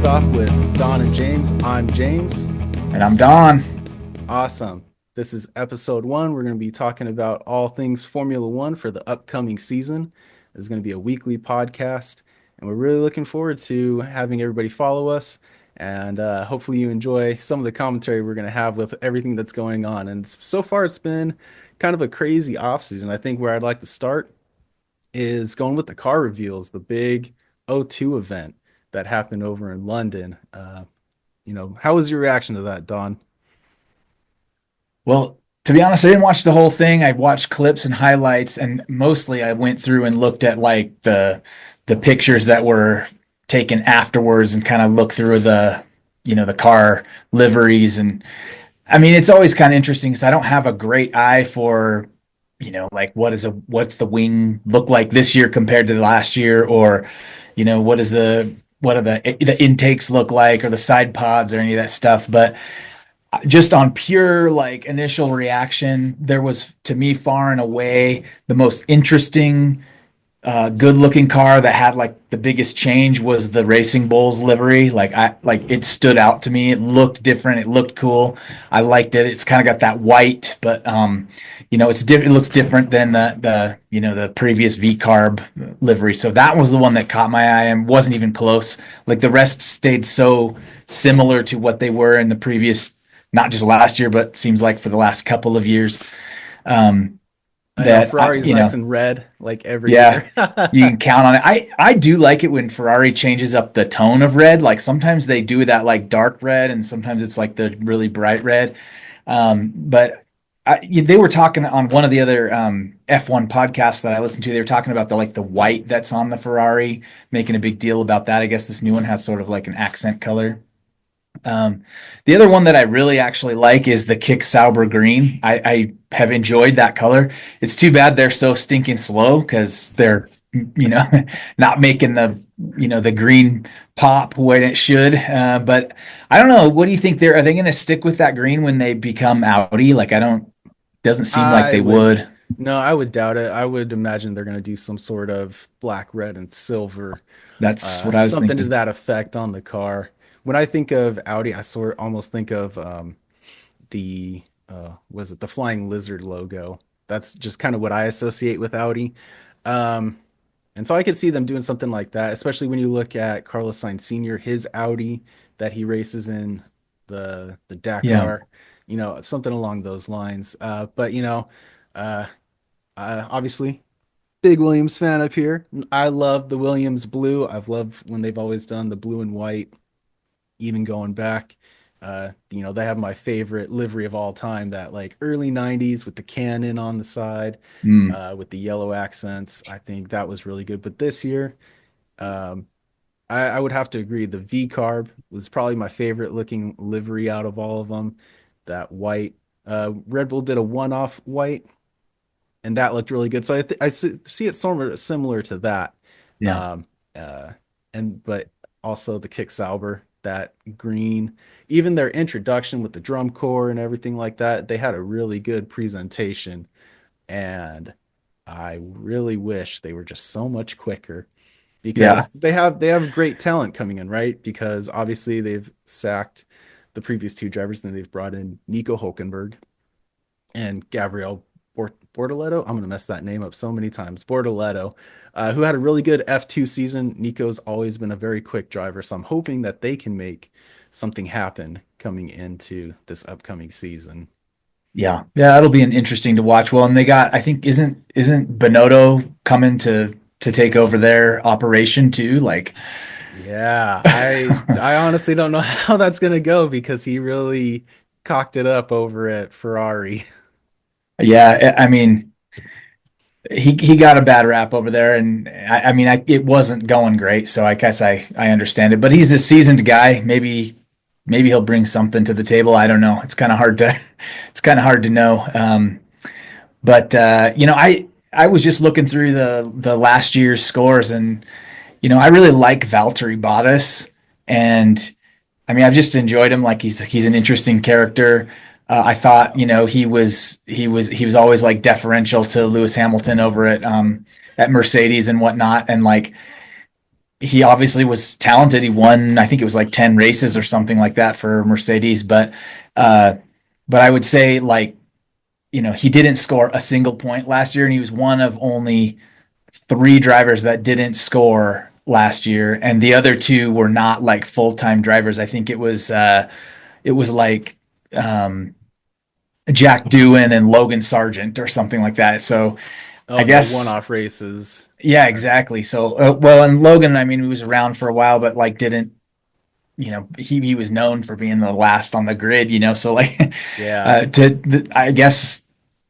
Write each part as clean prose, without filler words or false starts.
Talk with Don and James. I'm James. And I'm Don. Awesome. This is episode one. We're going to be talking about all things Formula One for the upcoming season. This is going to be a weekly podcast, and we're really looking forward to having everybody follow us. And hopefully, you enjoy some of the commentary we're going to have with everything that's going on. And so far, it's been kind of a crazy offseason. I think where I'd like to start is going with the car reveals, the big O2 event that happened over in London. How was your reaction to that, Don? Well, to be honest, I didn't watch the whole thing. I watched clips and highlights, and mostly I went through and looked at like the pictures that were taken afterwards and kind of looked through the car liveries. And I mean, it's always kind of interesting because I don't have a great eye for, like what's the wing look like this year compared to the last year, or, what are the intakes look like, or the side pods, or any of that stuff. But just on pure like initial reaction, there was, to me, far and away the most interesting, good looking car that had like the biggest change was the Racing Bulls livery. Like it stood out to me. It looked different. It looked cool. I liked it. It's kind of got that white, but it looks different than the previous V carb livery. So that was the one that caught my eye and wasn't even close. Like the rest stayed so similar to what they were in the previous, not just last year, but seems like for the last couple of years. Um, I know that I, Ferrari's nice and red like every yeah, year. you can count on it. I do like it when Ferrari changes up the tone of red. Like sometimes they do that like dark red, and sometimes it's like the really bright red. But they were talking on one of the other F1 podcasts that I listened to. They were talking about the white that's on the Ferrari, making a big deal about that. I guess this new one has sort of like an accent color. Um, the other one that I really actually like is the Kick Sauber green. I have enjoyed that color. It's too bad they're so stinking slow because they're, you know, not making the green pop when it should. But I don't know. What do you think? Are they going to stick with that green when they become Audi? Like, doesn't seem like I they would, would. no, I would doubt it. I would imagine they're going to do some sort of black, red, and silver, That's what I was something to thinking. that effect on the car. When I think of Audi, I sort of almost think of the was it the flying lizard logo? That's just kind of what I associate with Audi. Um, and so I could see them doing something like that, especially when you look at Carlos Sainz Sr., his Audi that he races in the Yeah. Dakar, something along those lines. Uh, obviously, big Williams fan up here. I love the Williams blue. I've loved when they've always done the blue and white, even going back. They have my favorite livery of all time, that like early 90s with the cannon on the side, Mm. with the yellow accents. I think that was really good. But this year, um, I would have to agree. The V carb was probably my favorite looking livery out of all of them. That white. Red Bull did a one-off white, and that looked really good. So I see it similar to that. Yeah. Um, uh, but also the Kick Sauber, that green, even their introduction with the drum corps and everything like that, they had a really good presentation. And I really wish they were just so much quicker Yeah. because they have great talent coming in, right? Because obviously they've sacked the previous two drivers, and then they've brought in Nico Hulkenberg and Gabriel Bortoleto. I'm going to mess that name up so many times. Bortoleto, who had a really good F2 season. Nico's always been a very quick driver, so I'm hoping that they can make something happen coming into this upcoming season. Yeah, yeah, that'll be an interesting to watch. Well, and they got, I think, isn't Bonotto coming to take over their operation too? Like, Yeah, I honestly don't know how that's going to go because he really cocked it up over at Ferrari. yeah, I mean, he got a bad rap over there, and I mean, it wasn't going great, so I guess I understand it. But he's a seasoned guy. Maybe he'll bring something to the table. I don't know. It's kind of hard to it's kind of hard to know. But I was just looking through the last year's scores, and I really like Valtteri Bottas, and I mean I've just enjoyed him. Like he's an interesting character. I thought he was always like deferential to Lewis Hamilton over at Mercedes and whatnot, and like he obviously was talented. He won, I think it was like 10 races or something like that for Mercedes. Uh, but I would say like, he didn't score a single point last year, and he was one of only three drivers that didn't score last year, and the other two were not like full time drivers. I think it was like um, Jack Doohan and Logan Sargent or something like that. So I Oh, the guess one-off races. yeah, exactly. So well, and Logan, I mean, he was around for a while, but like didn't he was known for being the last on the grid. So like Yeah. I guess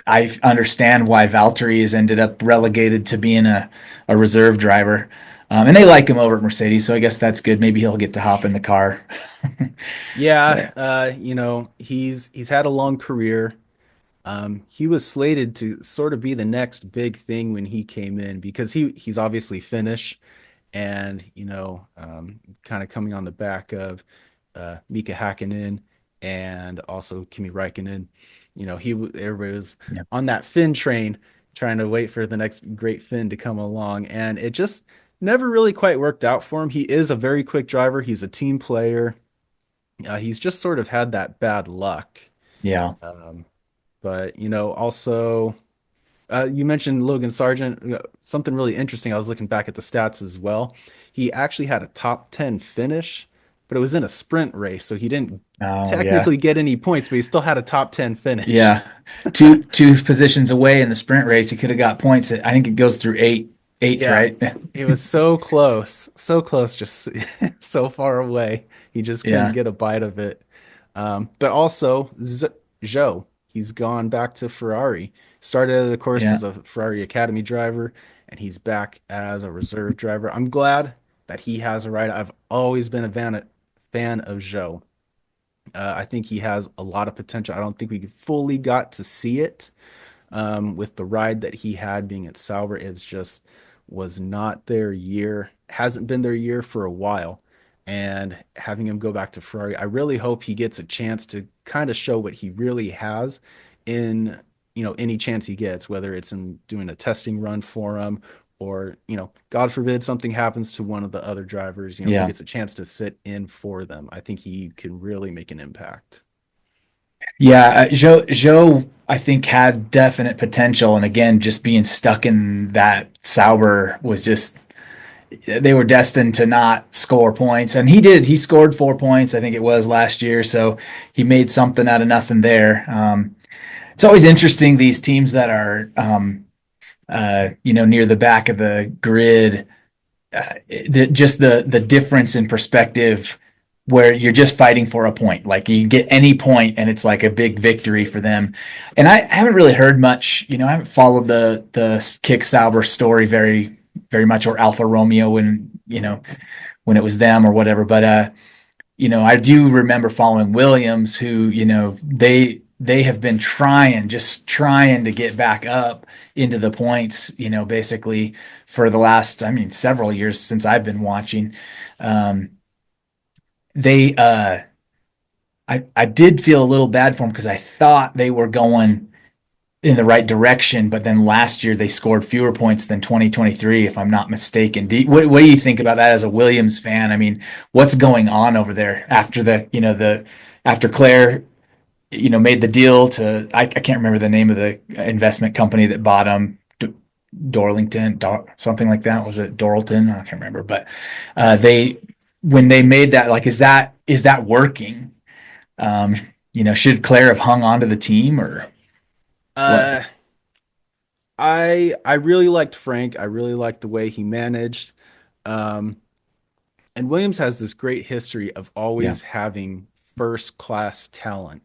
I understand why Valtteri has ended up relegated to being a reserve driver. And they like him over at Mercedes, so I guess that's good. Maybe he'll get to hop in the car. Yeah, But he's had a long career. He was slated to sort of be the next big thing when he came in because he's obviously Finnish, and kind of coming on the back of Mika Hakkinen and also Kimi Räikkönen. Everybody was yeah, on that Finn train trying to wait for the next great Finn to come along, and it just never really quite worked out for him. He is a very quick driver. He's a team player. He's just sort of had that bad luck. yeah, Um, but also you mentioned Logan Sargent. Something really interesting. I was looking back at the stats as well. He actually had a top 10 finish, but it was in a sprint race, so he didn't oh yeah, technically get any points, but he still had a top 10 finish. yeah. Two positions away in the sprint race, he could have got points. I think it goes through eighth, Yeah, right? it was so close, just so far away. He just couldn't Yeah, get a bite of it. But also, Zhou, he's gone back to Ferrari. Started, of course, yeah. as a Ferrari Academy driver, and he's back as a reserve driver. I'm glad that he has a ride. I've always been a fan of Zhou. I think he has a lot of potential. I don't think we fully got to see it with the ride that he had being at Sauber. It's just was not their year, hasn't been their year for a while. And having him go back to Ferrari, I really hope he gets a chance to kind of show what he really has in, any chance he gets, whether it's in doing a testing run for him or, God forbid something happens to one of the other drivers, he Yeah. gets a chance to sit in for them. I think he can really make an impact. Yeah, Joe, I think had definite potential, and again, just being stuck in that Sauber was just they were destined to not score points, and he did. He scored 4 points, I think it was last year, so he made something out of nothing there. It's always interesting these teams that are near the back of the grid, just the difference in perspective where you're just fighting for a point. Like you get any point and it's like a big victory for them. And I haven't really heard much, I haven't followed the Kick Sauber story very much, or Alfa Romeo when it was them or whatever. But I do remember following Williams, who, they have been just trying to get back up into the points, basically for the last, I mean, several years since I've been watching. Um, they, I did feel a little bad for them because I thought they were going in the right direction, but then last year they scored fewer points than 2023, if I'm not mistaken. What do you think about that as a Williams fan? I mean, what's going on over there after after Claire, made the deal to, I can't remember the name of the investment company that bought them, something like that. Was it Doralton? I can't remember, but when they made that, like, is that working? Um, should Claire have hung on to the team or what? Uh, I really liked Frank. I really liked the way he managed. Um, and Williams has this great history of Yeah, always having first class talent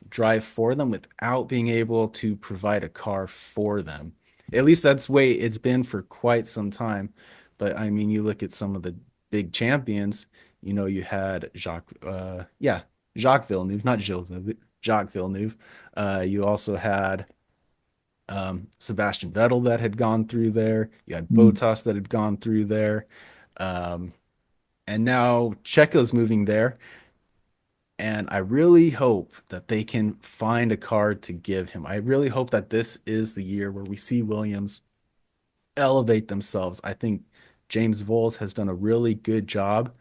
drive for them without being able to provide a car for them. At least that's the way it's been for quite some time. But I mean, you look at some of the big champions, you had Jacques Villeneuve, not Gilles Villeneuve, Jacques Villeneuve. You also had Sebastian Vettel that had gone through there. You had mm, Bottas that had gone through there. Um, and now Checo's moving there. And I really hope that they can find a card to give him. I really hope that this is the year where we see Williams elevate themselves. I think James Voles has done a really good job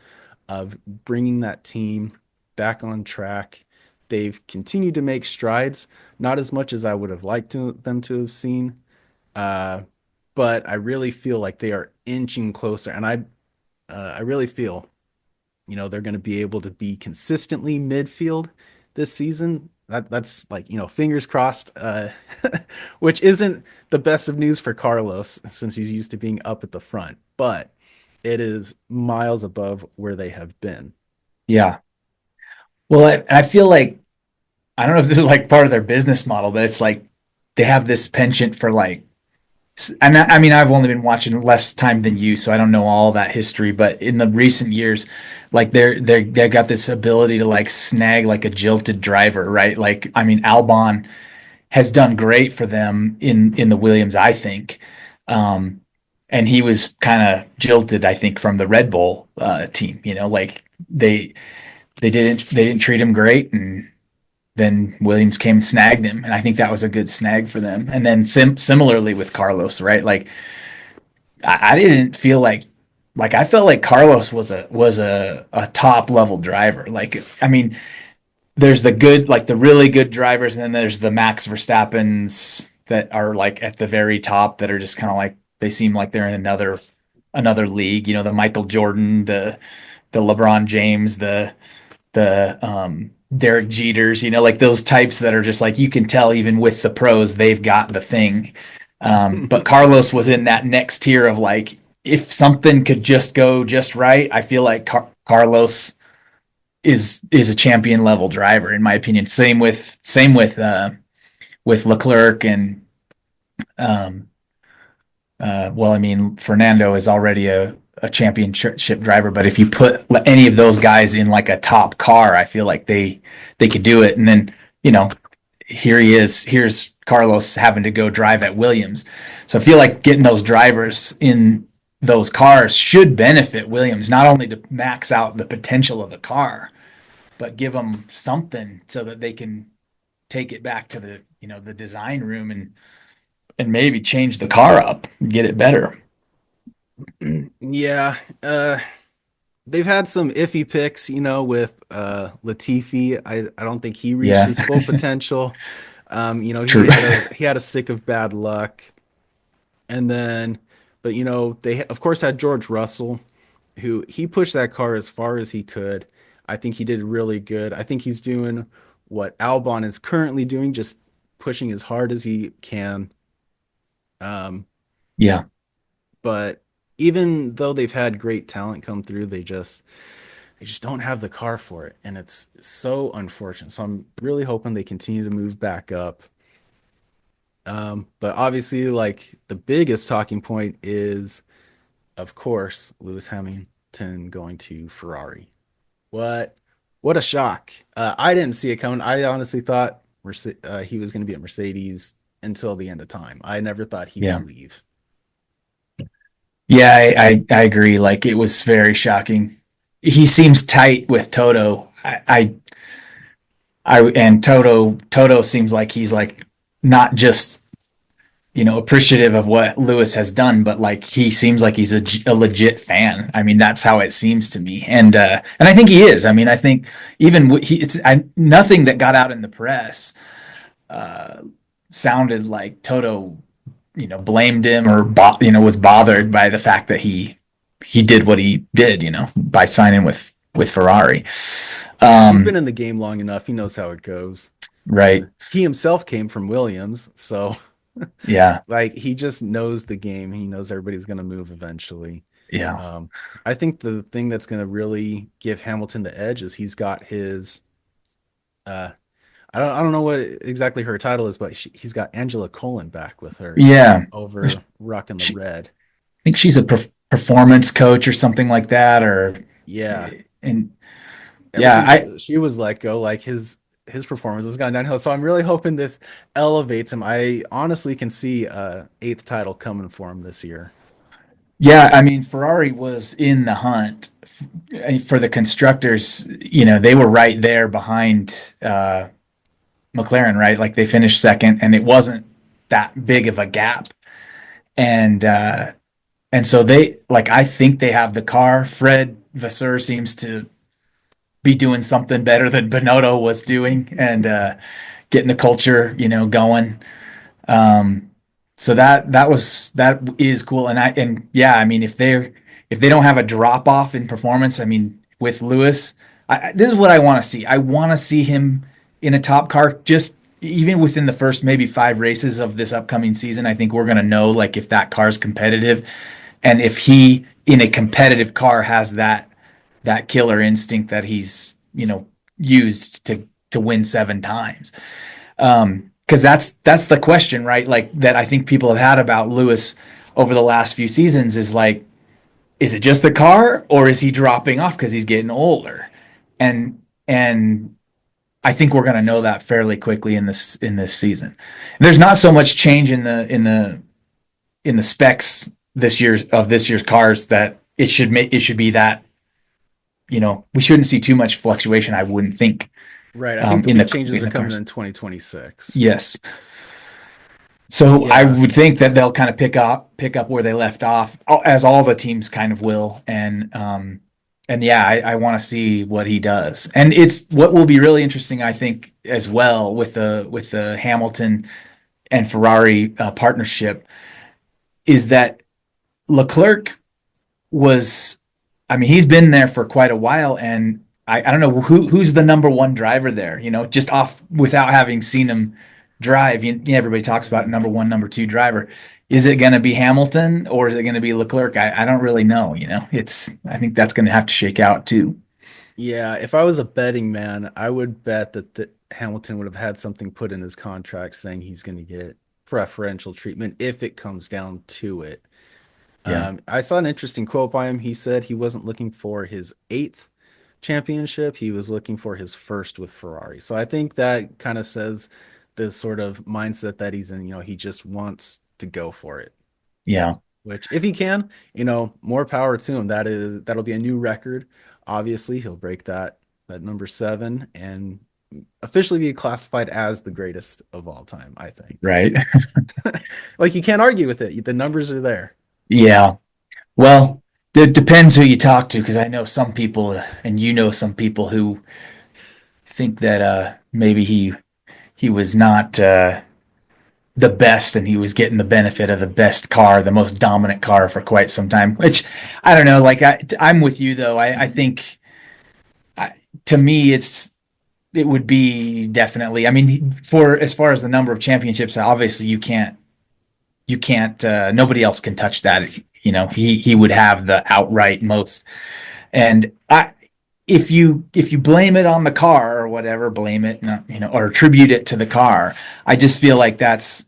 of bringing that team back on track. They've continued to make strides, not as much as I would have liked them to have seen, uh, but I really feel like they are inching closer, and I really feel they're going to be able to be consistently midfield this season. That's like, fingers crossed, which isn't the best of news for Carlos since he's used to being up at the front, but it is miles above where they have been. Yeah. Well, I feel like I don't know if this is like part of their business model, but it's like they have this penchant for like, and I mean, I've only been watching less time than you, so I don't know all that history. But in the recent years, like they've got this ability to like snag like a jilted driver, right? Like, I mean, Albon has done great for them in the Williams, I think. Um, and he was kind of jilted, I think, from the Red Bull team. You know, like they didn't treat him great, and then Williams came and snagged him, and I think that was a good snag for them. And then similarly with Carlos, right? Like I didn't feel like I felt like Carlos was a top level driver. Like I mean, there's the good, like the really good drivers, and then there's the Max Verstappens that are like at the very top that are just kind of like they seem like they're in another league. You know, the Michael Jordan, the LeBron James, the Derek Jeters, you know, like those types that are just like you can tell even with the pros they've got the thing. But Carlos was in that next tier of like if something could just go just right, I feel like Carlos is a champion level driver in my opinion. Same with Leclerc and um, well, I mean, Fernando is already a championship driver, but if you put any of those guys in like a top car, I feel like they could do it. And then, you know, here he is. Here's Carlos having to go drive at Williams. So I feel like getting those drivers in those cars should benefit Williams, not only to max out the potential of the car, but give them something so that they can take it back to the design room and maybe change the car up and get it better. Yeah, they've had some iffy picks, with Latifi. I don't think he reached Yeah, his full potential. He true. had a stick of bad luck. And then, but they of course had George Russell, who he pushed that car as far as he could. I think he did really good. I think he's doing what Albon is currently doing, just pushing as hard as he can. Um, Yeah. but even though they've had great talent come through, they just don't have the car for it, and it's so unfortunate. So I'm really hoping they continue to move back up. But obviously, like the biggest talking point is, of course, Lewis Hamilton going to Ferrari. What what a shock. I didn't see it coming. I honestly thought he was going to be at Mercedes until the end of time. I never thought he would Yeah. leave. Yeah, I agree. Like it was very shocking. He seems tight with Toto. And Toto seems like he's like not just appreciative of what Lewis has done, but like he seems like he's a legit fan. I mean, that's how it seems to me, and I think he is. I mean, I think even nothing that got out in the press uh, sounded like Toto blamed him or was bothered by the fact that he did what he did, by signing with Ferrari. Yeah, he's been Um, in the game long enough. He knows how it goes. right. He himself came from Williams, so Yeah. like he just knows the game. He knows everybody's going to move eventually. Yeah. Um, I think the thing that's going to really give Hamilton the edge is he's got his uh I don't know what exactly her title is, but he's got Angela Colin back with her Yeah. over rocking the She, I red. think she's a performance coach or something like that. Yeah, And ever yeah, since she was let go, like his performance has gone downhill. So I'm really hoping this elevates him. I honestly can see eighth title coming for him this year. yeah, I mean, Ferrari was in the hunt for the constructors. They were right there behind McLaren, right? Like they finished second, and it wasn't that big of a gap. And And so they like I think they have the car. Fred Vasseur seems to be doing something better than Bonotto was doing and getting the culture, going. Um, so that is cool. And yeah, I mean if they don't have a drop off in performance, I mean with Lewis, this is what I want to see. I want to see him in a top car, just even within the first maybe 5 races of this upcoming season. I think we're gonna know like if that car is competitive, and if he in a competitive car has that killer instinct that he's used to win 7 times. Because that's the question, right? Like that I think people have had about Lewis over the last few seasons is like, is it just the car or is he dropping off because he's getting older? And I think we're going to know that fairly quickly in this season. There's not so much change in the specs this year's cars that it should be that we shouldn't see too much fluctuation. I wouldn't think Right. I think the in big the changes in are the coming cars. in 2026. Yes. So I Yeah. would think that they'll kind of pick up where they left off, as all the teams kind of will, and yeah, I want to see what he does, and it's what will be really interesting, I think, as well with the Hamilton and Ferrari partnership is that Leclerc was, I mean, he's been there for quite a while, and I don't know who's the number one driver there. Just off without having seen him drive. Everybody talks about number one, number two driver. Is it going to be Hamilton or is it going to be Leclerc? I don't really know. I think that's going to have to shake out too. Yeah, if I was a betting man, I would bet that Hamilton would have had something put in his contract saying he's going to get preferential treatment if it comes down to it. Yeah, I saw an interesting quote by him. He said he wasn't looking for his eighth championship, he was looking for his first with Ferrari. So I think that kind of says the sort of mindset that he's in. He just wants to go for it. yeah, Which, if he can, more power to him. That'll be a new record. Obviously, he'll break that number seven and officially be classified as the greatest of all time, I think. right. Like you can't argue with it. The numbers are there. Yeah. Well, it depends who you talk to because I know some people, and some people who think that maybe he was not the best and he was getting the benefit of the best car, the most dominant car for quite some time, which I don't know. Like I'm with you though. I think to me, it would be definitely, I mean, for as far as the number of championships, obviously you can't, nobody else can touch that. He would have the outright most. And if you blame it on the car or whatever, blame it, or attribute it to the car, I just feel like that's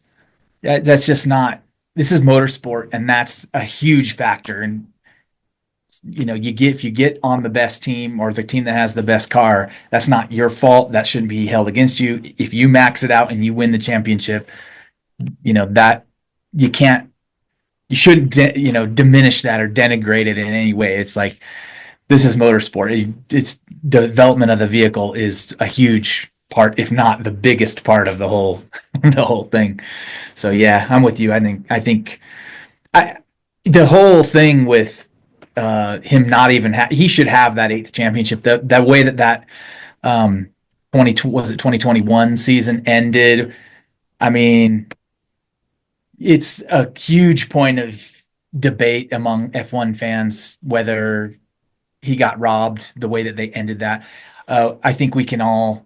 just not. This is motorsport, and that's a huge factor. And if you get on the best team or the team that has the best car, that's not your fault. That shouldn't be held against you. If you max it out and you win the championship, that you can't, you shouldn't, diminish that or denigrate it in any way. It's like this is motorsport. It's development of the vehicle is a huge part, if not the biggest part of the whole the whole thing. So yeah, I'm with you. I think I the whole thing with him not even he should have that eighth championship. That way that 20 was it 2021 season ended. I mean, it's a huge point of debate among F1 fans whether he got robbed the way that they ended that. I think we can all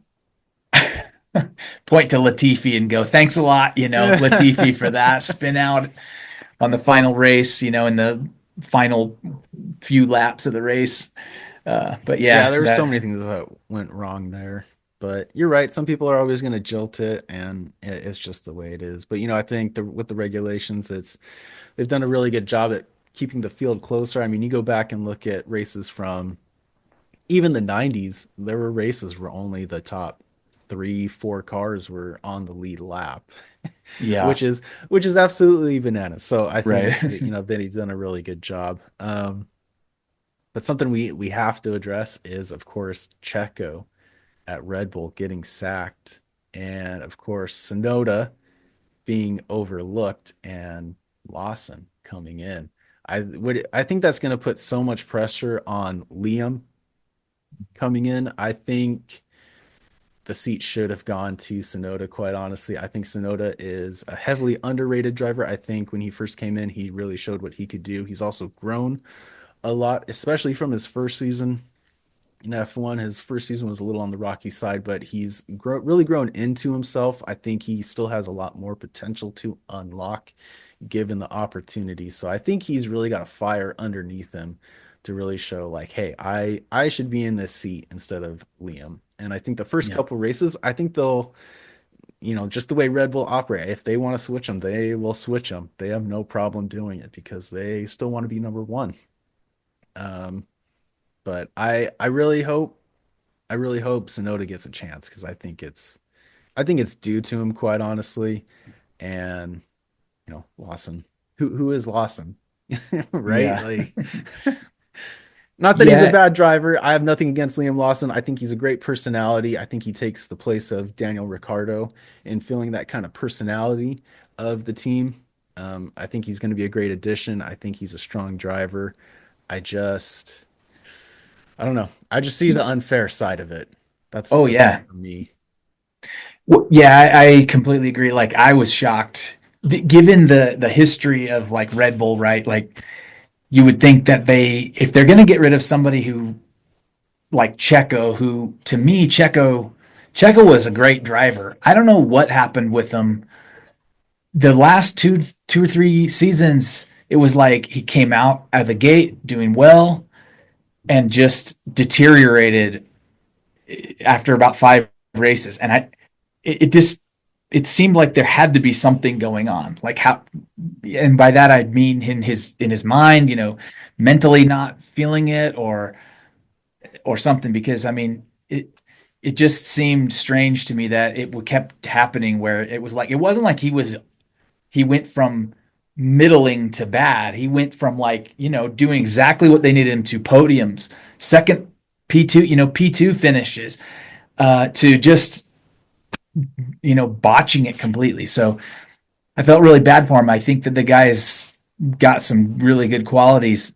point to Latifi and go, "Thanks a lot, Latifi, for that spin out on the final race, in the final few laps of the race." But Yeah, yeah, there were so that many things that went wrong there. But you're right. Some people are always going to jilt it, and it's just the way it is. But I think with the regulations, they've done a really good job at keeping the field closer. I mean, you go back and look at races from even the 90s. There were races where only the top three, four cars were on the lead lap, yeah, which is absolutely bananas. So I right. think they've done a really good job. But something we have to address is, of course, Checo at Red Bull getting sacked, and of course Sonoda being overlooked and Lawson coming in. I think that's going to put so much pressure on Liam coming in. I think the seat should have gone to Sonoda, quite honestly. I think Sonoda is a heavily underrated driver. I think when he first came in, he really showed what he could do. He's also grown a lot, especially from his first season in F1. His first season was a little on the rocky side, but he's really grown into himself. I think he still has a lot more potential to unlock given the opportunity. So I think he's really got a fire underneath him to really show like, hey, I should be in this seat instead of Liam. And I think the first Yeah. couple races, I think they'll, just the way Red Bull operate, if they want to switch them, they will switch them. They have no problem doing it because they still want to be number one. Um, but I really hope Sonoda gets a chance because I think it's due to him, quite honestly. And Lawson, who is Lawson, right? Yeah. Like, not that he's a Yeah. bad driver. I have nothing against Liam Lawson. I think he's a great personality. I think he takes the place of Daniel Ricciardo in filling that kind of personality of the team. I think he's going to be a great addition. I think he's a strong driver. I just, I don't know. I just see the unfair side of it. Oh, That's yeah. for me. Well, yeah, I completely agree. Like I was shocked given the history of like Red Bull, right? Like you would think that if they're going to get rid of somebody who like Checo, who to me Checo was a great driver. I don't know what happened with him. The last two or three seasons, it was like he came out of the gate doing well and just deteriorated after about five races. And it just it seemed like there had to be something going on. Like how, and by that I mean in his mind, mentally not feeling it or something. Because I mean it just seemed strange to me that it kept happening where it was like it wasn't like he went from middling to bad. He went from like doing exactly what they needed him to podiums, second P2, P2 finishes, to just botching it completely. So I felt really bad for him. I think that the guy's got some really good qualities.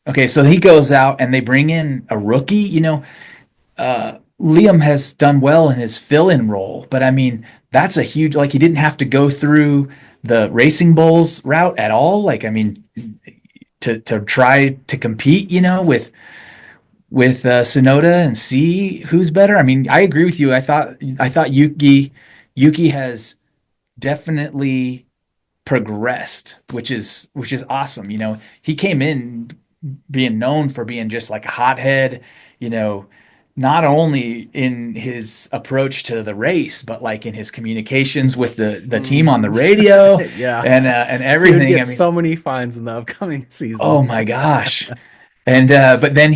Okay, so he goes out and they bring in a rookie. Liam has done well in his fill-in role, but I mean that's a huge, like, he didn't have to go through the Racing Bulls route at all. Like I mean, to try to compete, with Sonoda and see who's better. I mean, I agree with you. I thought Yuki has definitely progressed, which is awesome. He came in being known for being just like a hothead, you know, not only in his approach to the race, but like in his communications with the team on the Mhm. radio Yeah. and He would everything. I get mean, so many fines in the upcoming oh season. my gosh. And but then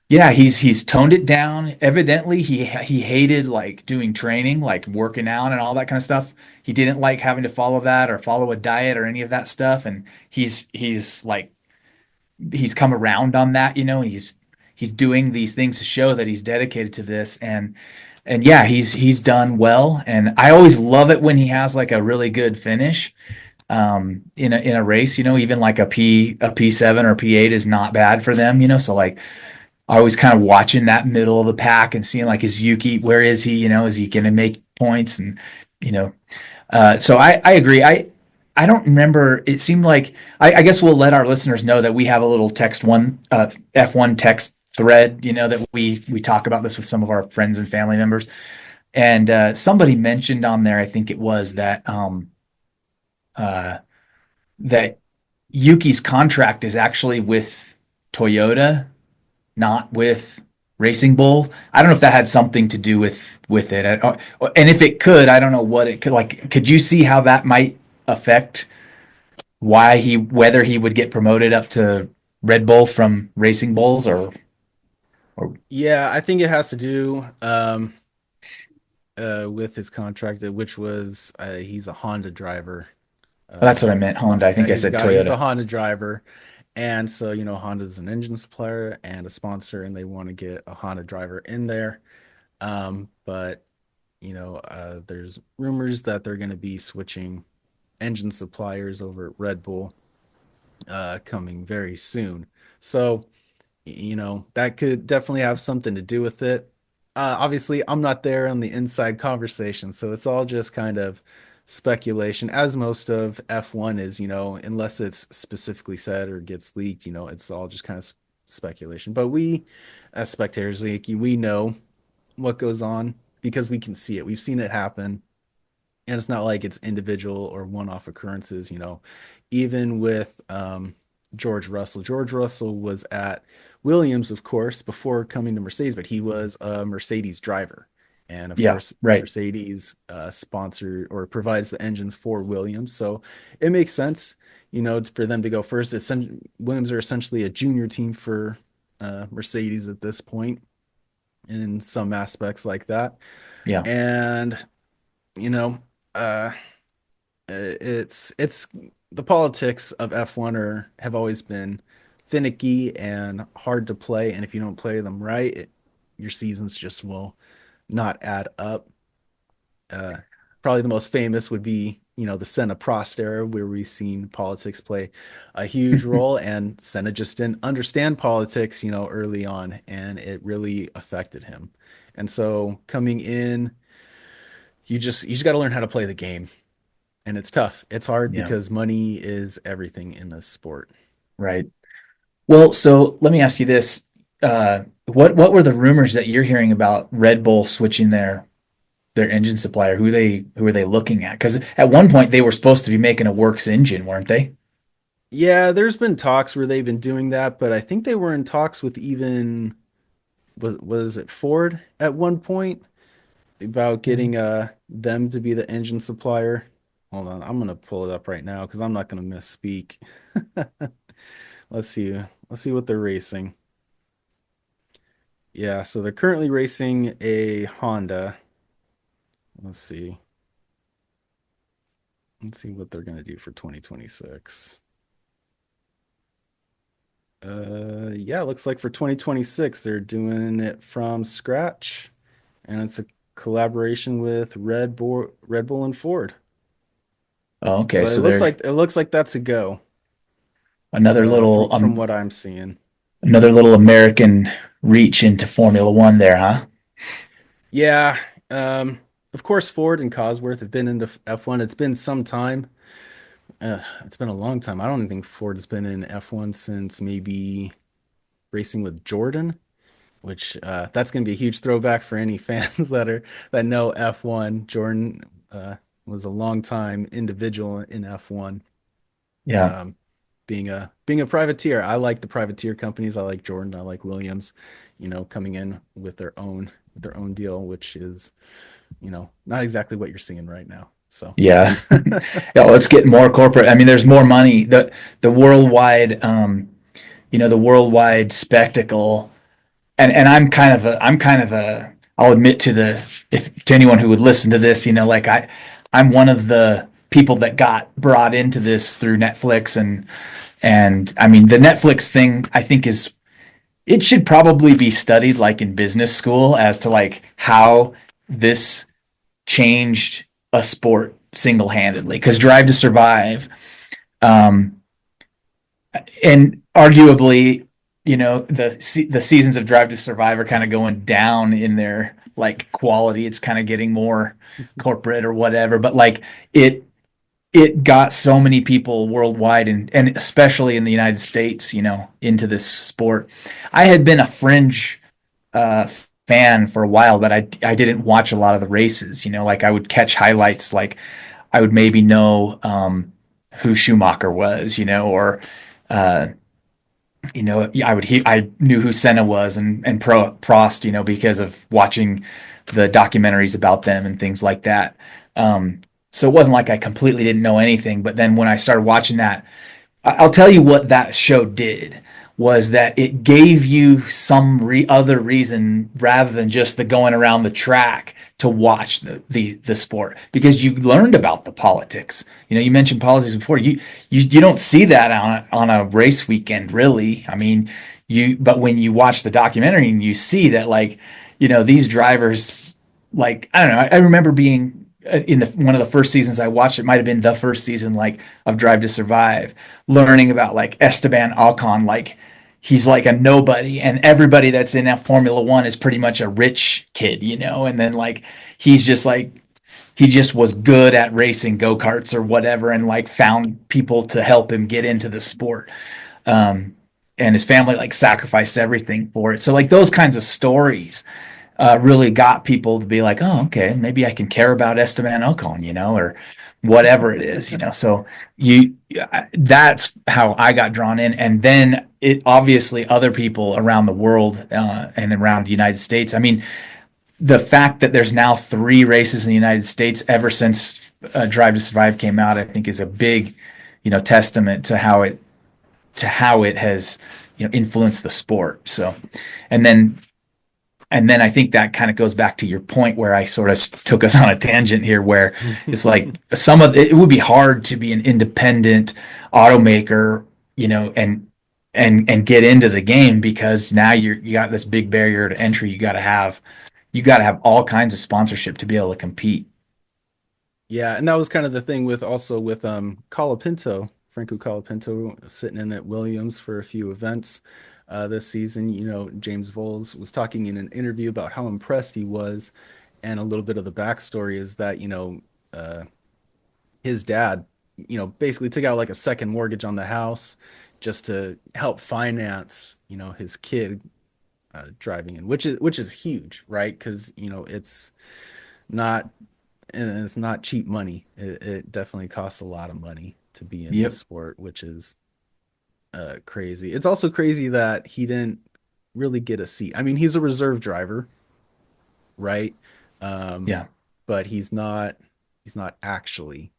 yeah, he's toned it down. Evidently, he hated like doing training, like working out and all that kind of stuff. He didn't like having to follow that or follow a diet or any of that stuff. And he's come around on that, and he's doing these things to show that he's dedicated to this. And yeah, he's done well. And I always love it when he has like a really good finish in a race. Even like a P7 or P8 is not bad for them. So like I was kind of watching that middle of the pack and seeing like, is Yuki, where is he? Is he going to make points? And you know, so I agree. I don't remember. It seemed like I guess we'll let our listeners know that we have a little F1 text thread. That we talk about this with some of our friends and family members. And somebody mentioned on there, I think it was uh, that Yuki's contract is actually with Toyota, not with Racing Bull. I don't know if that had something to do with it, and if it could, I don't know what it could like. Could you see how that might affect whether he would get promoted up to Red Bull from Racing Bulls or Yeah, I think it has to do with his contract, which was he's a Honda driver. that's Um, what I meant, Honda. I yeah, think I said he's a Toyota. Honda driver, and so Honda's an engine supplier and a sponsor, and they want to get a Honda driver in there. But there's rumors that they're going to be switching engine suppliers over at Red Bull. coming very soon. So, that could definitely have something to do with it. Obviously, I'm not there on the inside conversation, so it's all just kind of speculation, as most of F1 is, unless it's specifically said or gets leaked, it's all just kind of speculation. But we, as spectators, like, we know what goes on because we can see it. We've seen it happen, and it's not like it's individual or one-off occurrences. Even with George Russell. George Russell was at Williams, of course, before coming to Mercedes, but he was a Mercedes driver. And of Yeah, course, right. Mercedes sponsor or provides the engines for Williams. So it makes sense, for them to go first. Williams are essentially a junior team for Mercedes at this point in some aspects like that. Yeah, And, you know, uh, it's the politics of F1 have always been finicky and hard to play, and if you don't play them right, your seasons just will not add up. Uh, Probably the most famous would be, the Senna Prost era, where we've seen politics play a huge role, and Senna just didn't understand politics, early on, and it really affected him. And so coming in, you just got to learn how to play the game, and it's tough. It's hard yeah, because money is everything in this sport. right. Well, so let me ask you this: what were the rumors that you're hearing about Red Bull switching their engine supplier? Who are they looking at? Because at one point they were supposed to be making a works engine, weren't they? Yeah, there's been talks where they've been doing that, but I think they were in talks with even was it Ford at one point about getting them to be the engine supplier. Hold on, I'm gonna pull it up right now because I'm not gonna misspeak. Let's see. Let's see what they're racing. Yeah, so they're currently racing a Honda. Let's see. Let's see what they're gonna do for 2026. Yeah, it looks like for 2026 they're doing it from scratch, and it's a collaboration with Red Bull and Ford. Oh, okay, So so they're it looks like that's a go. another little From what I'm seeing. another little American reach into Formula One there, huh? Yeah, of course Ford and Cosworth have been into F1. It's been some time. It's been a long time. I don't think Ford has been in F1 since maybe racing with Jordan, which that's going to be a huge throwback for any fans that know F1. Jordan was a long time individual in F1. Yeah, Um, being a privateer, I like the privateer companies. I like Jordan. I like Williams. Coming in with their own deal, which is not exactly what you're seeing right now. So yeah. Yeah, let's get more corporate. I mean, there's more money. The worldwide, the worldwide spectacle. And I'm kind of a I'll admit to the if to anyone who would listen to this, like I'm one of the people that got brought into this through Netflix and I mean the Netflix thing I think is it should probably be studied like in business school as to like how this changed a sport single-handedly because Drive to Survive um, and arguably, the seasons of Drive to Survive are kind of going down in their like quality. It's kind of getting more corporate or whatever. But like it it got so many people worldwide and especially in the United States, into this sport. I had been a fringe uh, fan for a while, but I didn't watch a lot of the races. Like I would catch highlights, like I would maybe know who Schumacher was, or uh, I knew who Senna was and Prost, because of watching the documentaries about them and things like that. So it wasn't like I completely didn't know anything. But then when I started watching that, I'll tell you what that show did was that it gave you some other reason rather than just the going around the track to watch the sport because you learned about the politics. You mentioned politics before. You don't see that on a race weekend really. I mean, but when you watch the documentary and you see that like, these drivers like I don't know. I remember being in the one of the first seasons I watched, it might have been the first season like of Drive to Survive, learning about like Esteban Ocon, like he's like a nobody, and everybody that's in that Formula One is pretty much a rich kid, you know, and then like he's just like he just was good at racing go-karts or whatever and like found people to help him get into the sport. Um, and his family like sacrificed everything for it. So like those kinds of stories really got people to be like, oh, okay, maybe I can care about Esteban Ocon, you know, or whatever it is, you know. So you that's how I got drawn in, and then it obviously other people around the world and around the United States. I mean, the fact that there's now 3 races in the United States ever since Drive to Survive came out, I think, is a big, you know, testament to how it has, you know, influenced the sport. So, and then I think that kind of goes back to your point where I sort of took us on a tangent here, where it's like some of it would be hard to be an independent automaker, you know, and get into the game because now you got this big barrier to entry. You got to have all kinds of sponsorship to be able to compete. Yeah, and that was kind of the thing with also with Colapinto, Franco Colapinto sitting in at Williams for a few events this season. You know, James Voles was talking in an interview about how impressed he was, and a little bit of the backstory is that, uh, his dad, basically took out like a second mortgage on the house just to help finance, his kid driving in, which is huge, right? Because not it's not cheap money. It definitely costs a lot of money to be in this Yep. sport, which is crazy. It's also crazy that he didn't really get a seat. I mean, he's a reserve driver, right? Um, Yeah. but he's not actually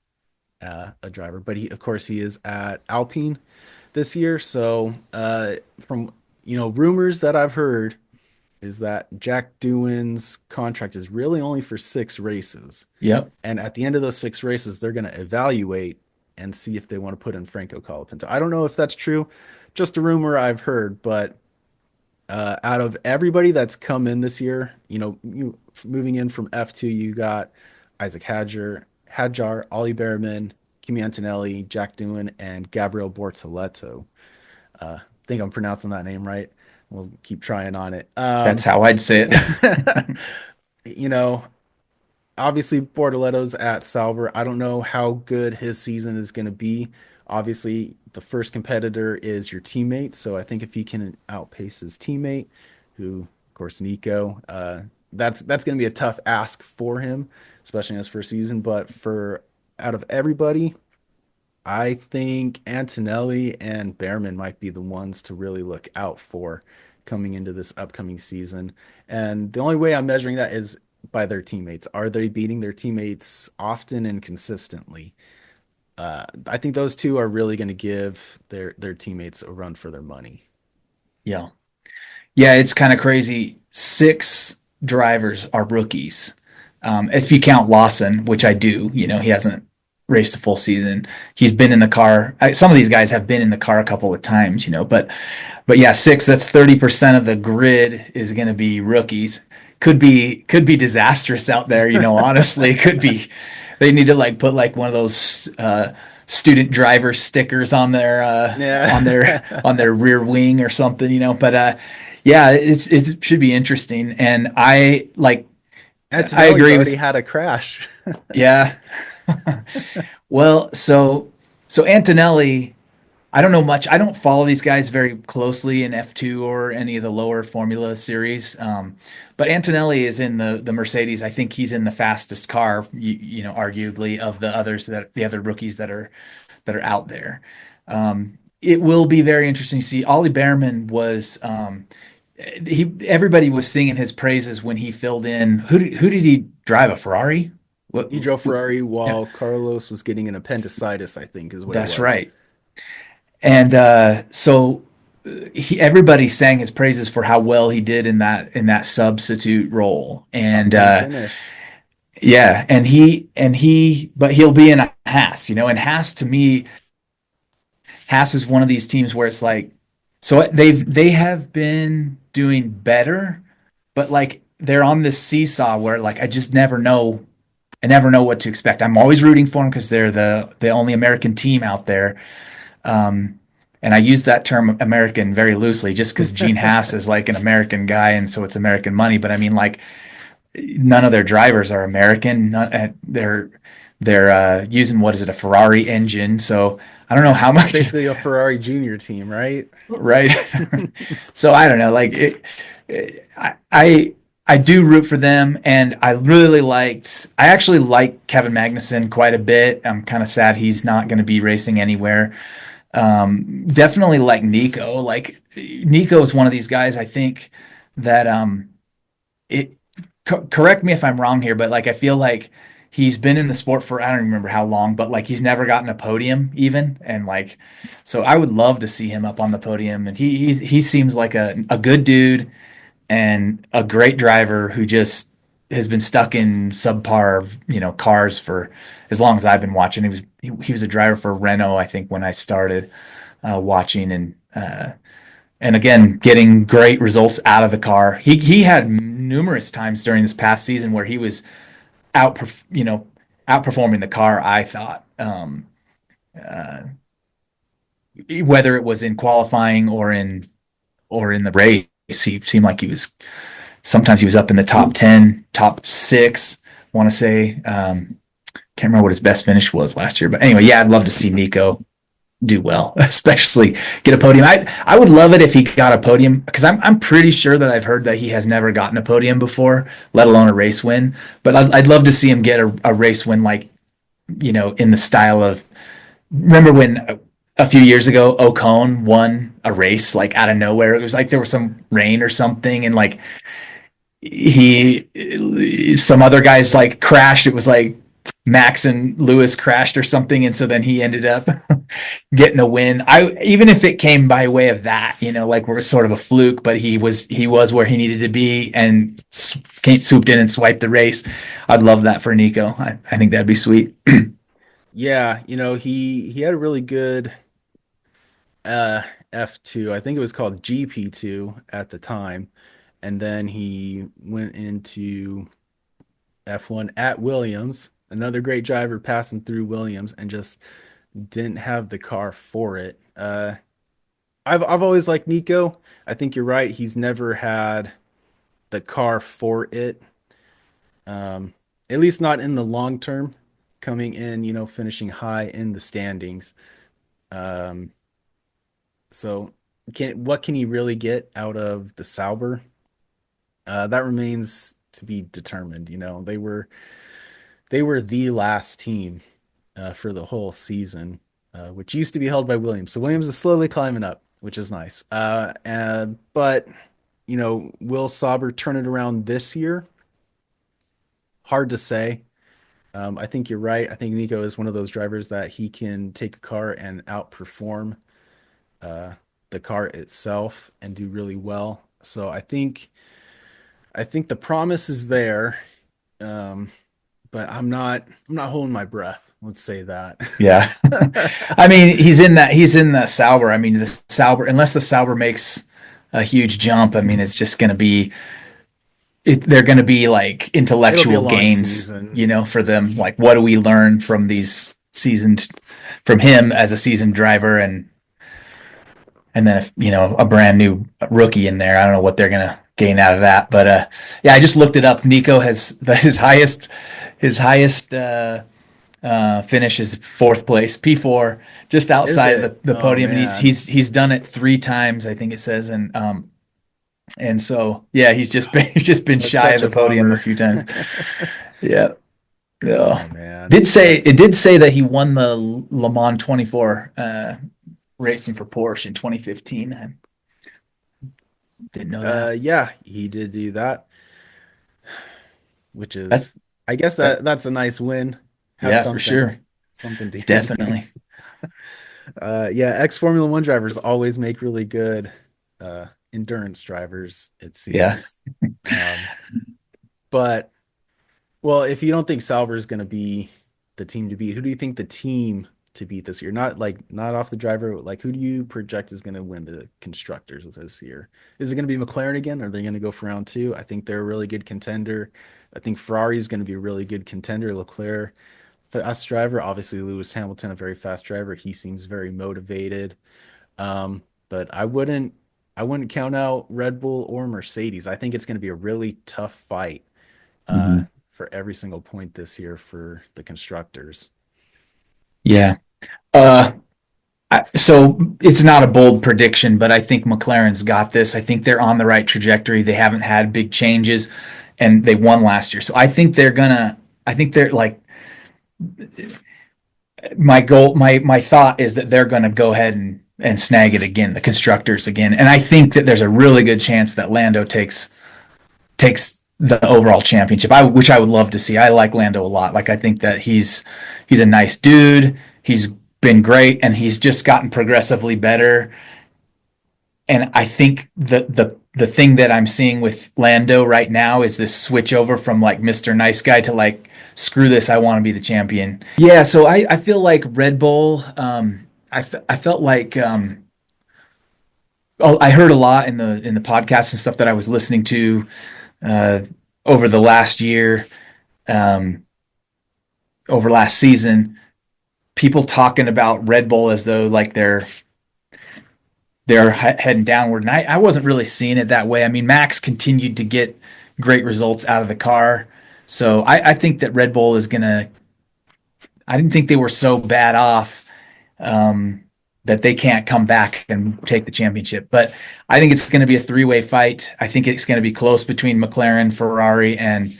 a driver. But of course, he is at Alpine this year. So, from rumors that I've heard is that Jack Doohan's contract is really only for 6 races. Yep. And at the end of those 6 races, they're going to evaluate and see if they want to put in Franco Colapinto. I don't know if that's true, just a rumor I've heard. But out of everybody that's come in this year, moving in from F2, you got Isaac Hadjar, Ollie Behrman, Kimi Antonelli, Jack Doohan, and Gabriel Bortoleto. I think I'm pronouncing that name right. We'll keep trying on it. That's how I'd say it. You know, obviously Bortoletto's at Sauber. I don't know how good his season is going to be. Obviously, the first competitor is your teammate, so I think if he can outpace his teammate, who, of course, Nico, that's going to be a tough ask for him, especially in his first season. But for out of everybody, I think Antonelli and Behrman might be the ones to really look out for coming into this upcoming season. And the only way I'm measuring that is by their teammates. Are they beating their teammates often and consistently? I think those two are really going to give their teammates a run for their money. Yeah. Yeah, it's kind of crazy. 6 drivers are rookies. If you count Lawson, which I do, you know, he hasn't raced a full season. He's been in the car. Some of these guys have been in the car a couple of times, you know, but yeah, 6, that's 30% of the grid is going to be rookies. Could be disastrous out there, you know, honestly. It could be they need to like put like one of those student driver stickers Yeah. on their rear wing or something, you know. But yeah, it should be interesting. And I Antonelli's agree already with had a crash. yeah. Well, so Antonelli, I don't know much. I don't follow these guys very closely in F2 or any of the lower Formula series. But Antonelli is in the Mercedes. I think he's in the fastest car, you know, arguably of the other rookies that are out there. It will be very interesting to see. Ollie Behrman was everybody was singing his praises when he filled in. Who did he drive, a Ferrari? What, He drove Ferrari yeah, while Carlos was getting an appendicitis, I think is what it that's was. right. And so everybody sang his praises for how well he did in that substitute role. Top And 10 finish. yeah, but he'll be in a Haas, you know. And Haas, to me, Haas is one of these teams where it's like, so they have been doing better, but like they're on this seesaw where like I just never know I never know what to expect. I'm always rooting for them because they're the only American team out there. Um, and I use that term American very loosely just because Gene Haas is like an American guy, and so it's American money. But I mean, like, none of their drivers are American. They're using, what is it, a Ferrari engine. So I don't know how It's much, basically a Ferrari junior team, right? right? So I don't know. Like I do root for them, and I really liked. I actually like Kevin Magnussen quite a bit. I'm kind of sad he's not going to be racing anywhere. Definitely like Nico. Like Nico is one of these guys. I think that it. Correct me if I'm wrong here, but like I feel like he's been in the sport for I don't remember how long, but like he's never gotten a podium even, and like so I would love to see him up on the podium. And he seems like a good dude and a great driver who just has been stuck in subpar, cars for as long as I've been watching. He was a driver for Renault, I think, when I started watching, and again getting great results out of the car. He had numerous times during this past season where he was out, outperforming the car. I thought, uh, whether it was in qualifying or in the race, he seemed like he was sometimes he was up in the top 10, top six, I want to say. Can't remember what his best finish was last year. But anyway, yeah, I'd love to see Nico do well, especially get a podium. I would love it if he got a podium because I'm pretty sure that I've heard that he has never gotten a podium before, let alone a race win. But I'd love to see him get a race win, like, in the style of, remember when a few years ago Ocon won a race like out of nowhere. It was like there was some rain or something, and like some other guys like crashed. It was like Max and Lewis crashed or something, and so then he ended up getting a win. I even if it came by way of that, like we're sort of a fluke, but he was where he needed to be and swooped in and swiped the race. I'd love that for Nico. I think that'd be sweet. Yeah, he had a really good uh F2. I think it was called GP2 at the time. And then he went into F1 at Williams, another great driver passing through Williams and just didn't have the car for it. I've always liked Nico. I think you're right. He's never had the car for it. Um, at least not in the long term, coming in, finishing high in the standings. Um, so what can he really get out of the Sauber? That remains to be determined. They were the last team for the whole season, which used to be held by Williams. So Williams is slowly climbing up, which is nice. But will Sauber turn it around this year? Hard to say. I think you're right. I think Nico is one of those drivers that he can take a car and outperform uh, the car itself and do really well. So I think the promise is there, um, but I'm not holding my breath. Let's say that. Yeah. I mean, he's in the Sauber. I mean, the Sauber, unless the Sauber makes a huge jump, I mean, it's just going to be, they're going to be like It'll be a intellectual long gains, season. for them. Like, what do we learn from from him as a seasoned driver? And then if, a brand new rookie in there, I don't know what they're going to gain out of that. But, yeah, I just looked it up. Nico has his highest finish is fourth place, P4, just Is outside of it? the Oh podium, and he's man, he's he's done it 3 times, I think it says, and so yeah, he's just been that's shy such of the a podium a bummer. few times. Yeah, Oh yeah. man, It did say that he won the Le Mans 24 racing for Porsche in 2015. I didn't know that. yeah, he did do that, which That is, I guess that that's a nice win. Have yeah, for something, sure, something to. definitely. Yeah, ex Formula One drivers always make really good endurance drivers, it Yeah. seems. Um, but well, if you don't think Sauber is going to be the team to beat, who do you think the team to beat this year? Not off the driver. Like, who do you project is going to win the constructors this year? Is it going to be McLaren again? Or are they going to go for round two? I think they're a really good contender. I think Ferrari is going to be a really good contender. Leclerc, fast driver. Obviously, Lewis Hamilton, a very fast driver. He seems very motivated. But I wouldn't count out Red Bull or Mercedes. I think it's going to be a really tough fight uh, Mhm. for every single point this year for the constructors. Yeah. Uh, so it's not a bold prediction, but I think McLaren's got this. I think they're on the right trajectory. They haven't had big changes, and they won last year. So I think they're gonna. I think they're like my goal. My thought is that they're gonna go ahead and snag it again, the constructors again. And I think that there's a really good chance that Lando takes the overall championship. Which I would love to see. I like Lando a lot. Like I think that he's a nice dude. He's been great, and he's just gotten progressively better. And I think the thing that I'm seeing with Lando right now is this switch over from like Mr. Nice Guy to like screw this, I want to be the champion. Yeah, so I feel like Red Bull. I felt like oh, I heard a lot in the podcasts and stuff that I was listening to uh, over the last year, um, over last season. People talking about Red Bull as though like they're heading downward. And I wasn't really seeing it that way. I mean, Max continued to get great results out of the car. So I think that Red Bull is going to, I didn't think they were so bad off um, that they can't come back and take the championship. But I think it's going to be a three-way fight. I think it's going to be close between McLaren, Ferrari, and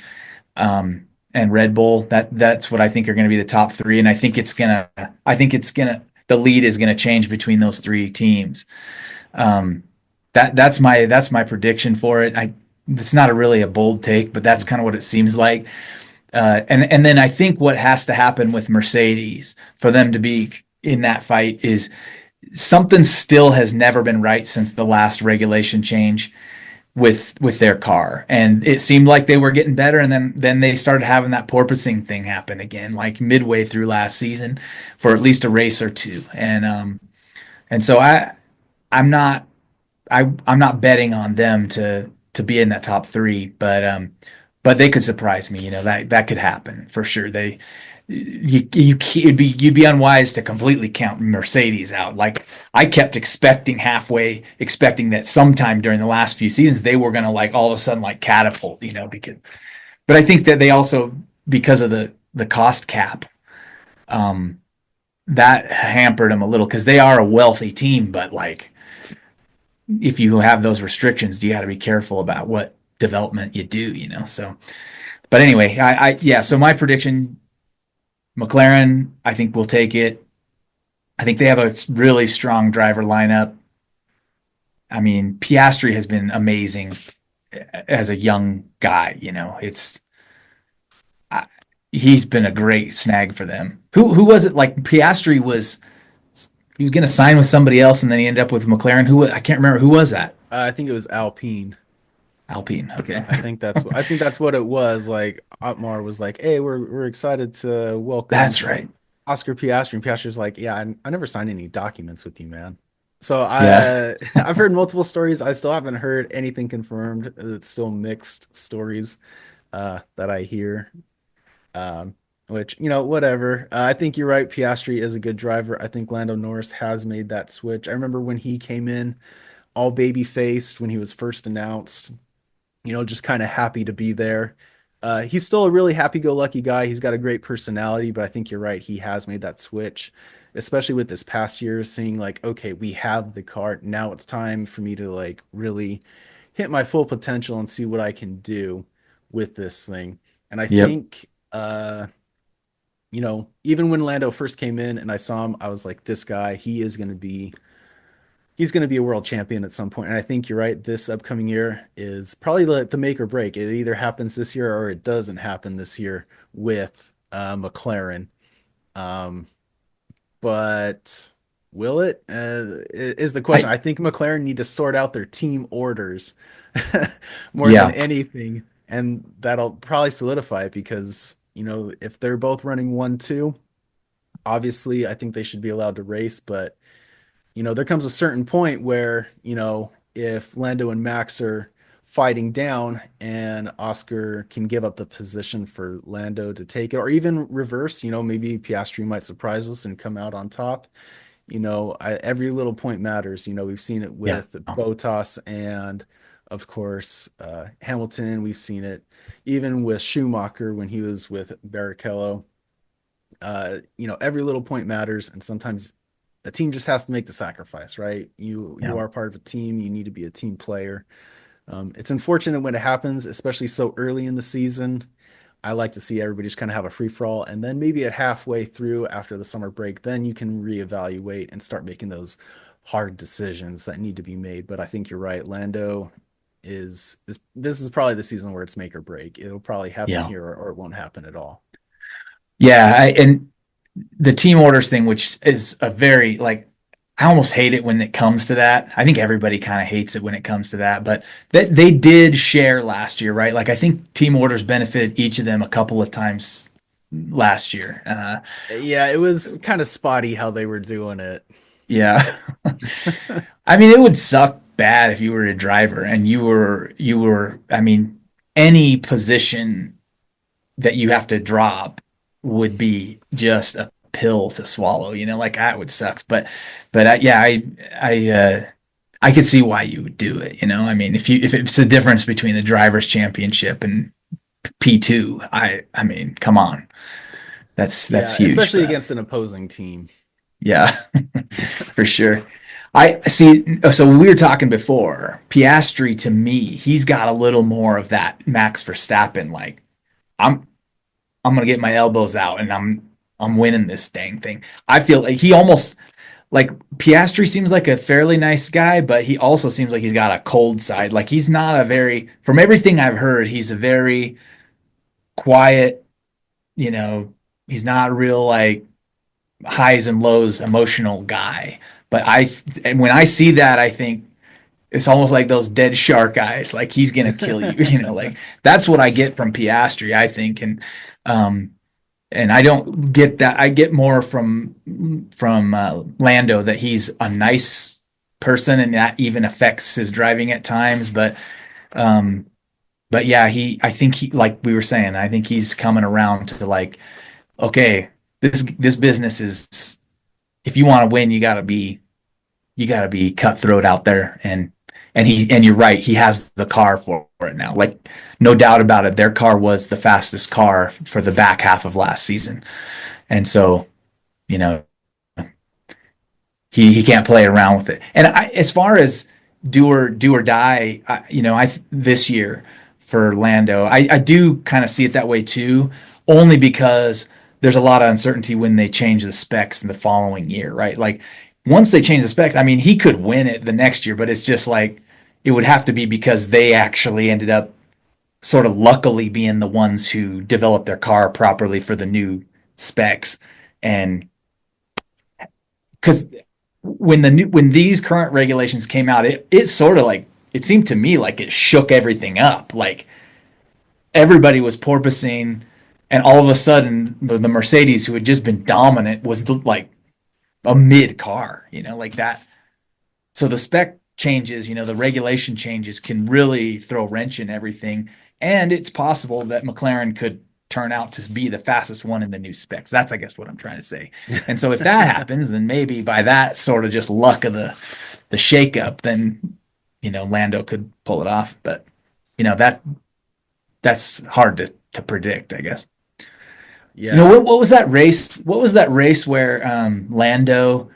Red Bull. That's what I think are going to be the top three. And the lead is going to change between those three teams. Um, that's my prediction for it. It's not really a bold take, but that's kind of what it seems like. And then I think what has to happen with Mercedes for them to be in that fight is something still has never been right since the last regulation change with their car. And it seemed like they were getting better, and then they started having that porpoising thing happen again, like midway through last season for at least a race or two. And so I'm not I'm not betting on them to be in that top three, but they could surprise me. You know that could happen for sure. You'd be unwise to completely count Mercedes out. Like I kept expecting that sometime during the last few seasons they were gonna like all of a sudden like catapult. But I think that they also because of the cost cap, um, that hampered them a little because they are a wealthy team, but like if you have those restrictions, you got to be careful about what development you do. So, but anyway, yeah. So my prediction, McLaren, I think will take it. I think they have a really strong driver lineup. I mean, Piastri has been amazing as a young guy. I, he's been a great snag for them. Who was it? Like Piastri was he was going to sign with somebody else, and then he ended up with McLaren. I can't remember who was that. I think it was Alpine. Alpine. Okay. I think that's what it was. Like Otmar was like, "Hey, we're excited to welcome That's right. Oscar Piastri." And Piastri's like, "Yeah, I never signed any documents with you, man." So Yeah. I've heard multiple stories. I still haven't heard anything confirmed. It's still mixed stories that I hear. Um, which, whatever. I think you're right. Piastri is a good driver. I think Lando Norris has made that switch. I remember when he came in all baby faced when he was first announced, just kind of happy to be there. He's still a really happy-go-lucky guy. He's got a great personality, but I think you're right. He has made that switch, especially with this past year, seeing like, okay, we have the car. Now it's time for me to like really hit my full potential and see what I can do with this thing. And I Yep. think, even when Lando first came in and I saw him, I was like, this guy, he's going to be a world champion at some point. And I think you're right. This upcoming year is probably the make or break. It either happens this year or it doesn't happen this year with McLaren. Um, but will it? Is the question. I I think McLaren need to sort out their team orders more than yeah. anything. And that'll probably solidify it because, if they're both running 1-2, Obviously, I think they should be allowed to race, but there comes a certain point where, if Lando and Max are fighting down and Oscar can give up the position for Lando to take it, or even reverse, maybe Piastri might surprise us and come out on top. Every little point matters. We've seen it Yeah. with Bottas and, of course, Hamilton. We've seen it even with Schumacher when he was with Barrichello. Every little point matters, and sometimes a team just has to make the sacrifice, right? You Yeah. are part of a team. You need to be a team player. It's unfortunate when it happens, especially so early in the season. I like to see everybody just kind of have a free for all, and then maybe at halfway through after the summer break, then you can reevaluate and start making those hard decisions that need to be made. But I think you're right. Lando is this is probably the season where it's make or break. It'll probably happen Yeah. here, or it won't happen at all. Yeah. And the team orders thing, which is a very like, I almost hate it when it comes to that. I think everybody kind of hates it when it comes to that, but that they did share last year, right? Like I think team orders benefited each of them a couple of times last year. Yeah, it was kind of spotty how they were doing it. Yeah. I mean, it would suck bad if you were a driver and you were, I mean, any position that you have to drop would be just a pill to swallow, like that would suck. But yeah, I could see why you would do it. I mean, if it's the difference between the drivers championship and P2, I mean, come on. That's Yeah, huge, especially but against an opposing team. yeah, for sure. I see. So we were talking before, Piastri to me, he's got a little more of that Max Verstappen. Like I'm, I'm gonna get my elbows out and I'm winning this dang thing. I feel like he almost like Piastri seems like a fairly nice guy, but he also seems like he's got a cold side. Like he's not a very, from everything I've heard, he's a very quiet. You know, he's not real like highs and lows emotional guy. But and when I see that, I think it's almost like those dead shark eyes. Like he's gonna kill you. Like that's what I get from Piastri. I think, um, and I don't get that. I get more from Lando that he's a nice person, and that even affects his driving at times. Um, but yeah, I think he, like we were saying, I think he's coming around to like, okay, this business is, if you want to win, you got to be cutthroat out there, and you're right, he has the car for it now. Like no doubt about it, their car was the fastest car for the back half of last season, and so you know he can't play around with it. And as far as do or die, I this year for Lando, I do kind of see it that way too, only because there's a lot of uncertainty when they change the specs in the following year, right? Like once they change the specs, I mean, he could win it the next year, but it's just like it would have to be because they actually ended up sort of luckily being the ones who developed their car properly for the new specs. And because when these current regulations came out, it sort of like it seemed to me like it shook everything up. Like everybody was porpoising, and all of a sudden the Mercedes, who had just been dominant, was like a mid car, like that. So the spec changes, the regulation changes can really throw a wrench in everything. And it's possible that McLaren could turn out to be the fastest one in the new specs. That's, I guess, what I'm trying to say. And so if that happens, then maybe by that sort of just luck of the shakeup, then Lando could pull it off. But that's hard to predict, I guess. Yeah. What was that race? What was that race where Lando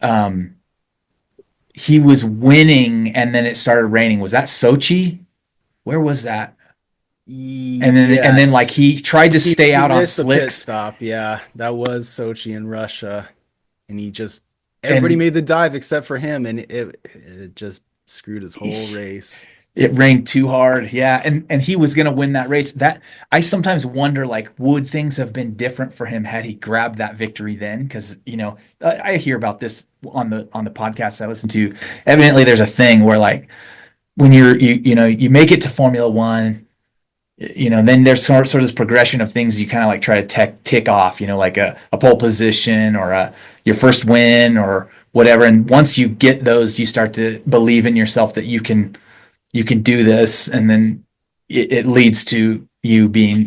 um, he was winning and then it started raining? Was that Sochi? Where was that? And then like Yes. he tried to He stay he out on missed the pit slicks stop. Yeah, that was Sochi in Russia, and he just everybody and made the dive except for him, and it just screwed his whole race. it rained too hard. Yeah, and he was gonna win that race. That I sometimes wonder, like, would things have been different for him had he grabbed that victory then? Because I hear about this on the podcast I listen to. Evidently, there's a thing where like when you make it to Formula One, then there's sort of this progression of things you kind of like try to tick off, like a pole position or your first win or whatever. And once you get those, you start to believe in yourself that you can do this, and then it leads to you being,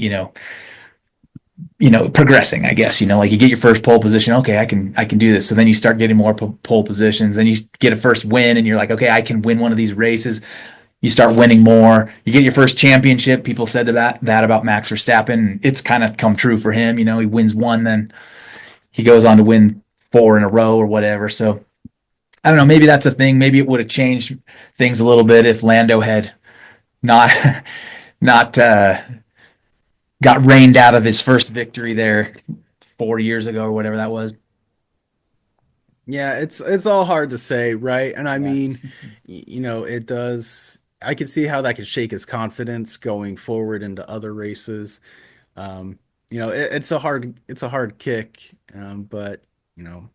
progressing, I guess. Like you get your first pole position. Okay, I can do this. So then you start getting more pole positions. Then you get a first win, and you're like, okay, I can win one of these races. You start winning more. You get your first championship. People said that about Max Verstappen. It's kind of come true for him. He wins one, then he goes on to win four in a row or whatever. So I don't know. Maybe that's a thing. Maybe it would have changed things a little bit if Lando had not not got rained out of his first victory there 4 years ago or whatever that was. Yeah, it's all hard to say, right? And I Yeah. mean, it does. I could see how that could shake his confidence going forward into other races. Um, it's a hard kick, but you know,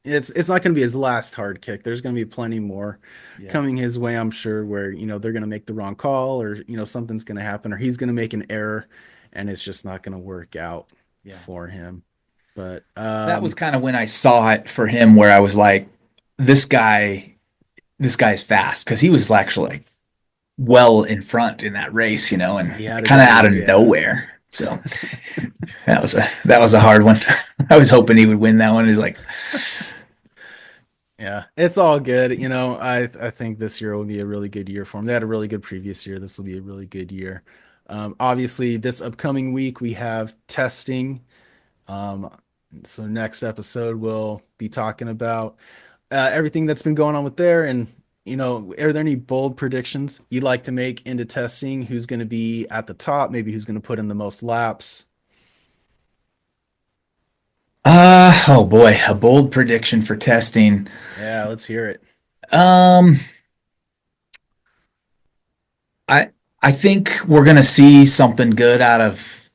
it's not going to be his last hard kick. There's going to be plenty more Yeah. coming his way, I'm sure, where they're going to make the wrong call, or something's going to happen, or he's going to make an error, and it's just not going to work out Yeah. for him. But That was kind of when I saw it for him, where I was like, this guy, this guy's fast, because he was actually like well in front in that race, and he had it kind of out going, of yeah. nowhere. So that was a hard one. I was hoping he would win that one. He's like, Yeah, it's all good. I think this year will be a really good year for them. They had a really good previous year. This will be a really good year. Obviously, this upcoming week we have testing. Um, so next episode we'll be talking about everything that's been going on with there, and are there any bold predictions you'd like to make into testing? Who's going to be at the top? Maybe who's going to put in the most laps? oh boy, a bold prediction for testing. Yeah, let's hear it. Um, I I think we're gonna see something good out of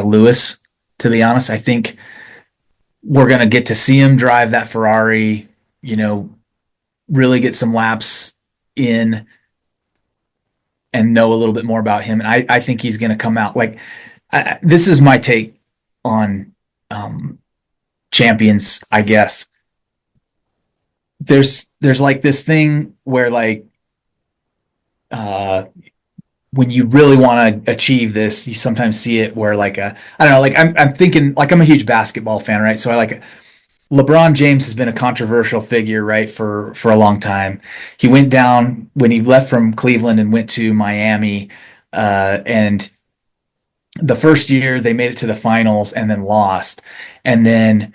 Lewis. To be honest, I think we're gonna get to see him drive that Ferrari. You know, really get some laps in and know a little bit more about him. And I think he's gonna come out like this is my take on um, champions. I guess there's like this thing where like uh, when you really want to achieve this, you sometimes see it where like I don't know, like I'm thinking like I'm a huge basketball fan, right? So I like LeBron James has been a controversial figure, right, for a long time. He went down when he left from Cleveland and went to Miami, and the first year they made it to the finals and then lost, and then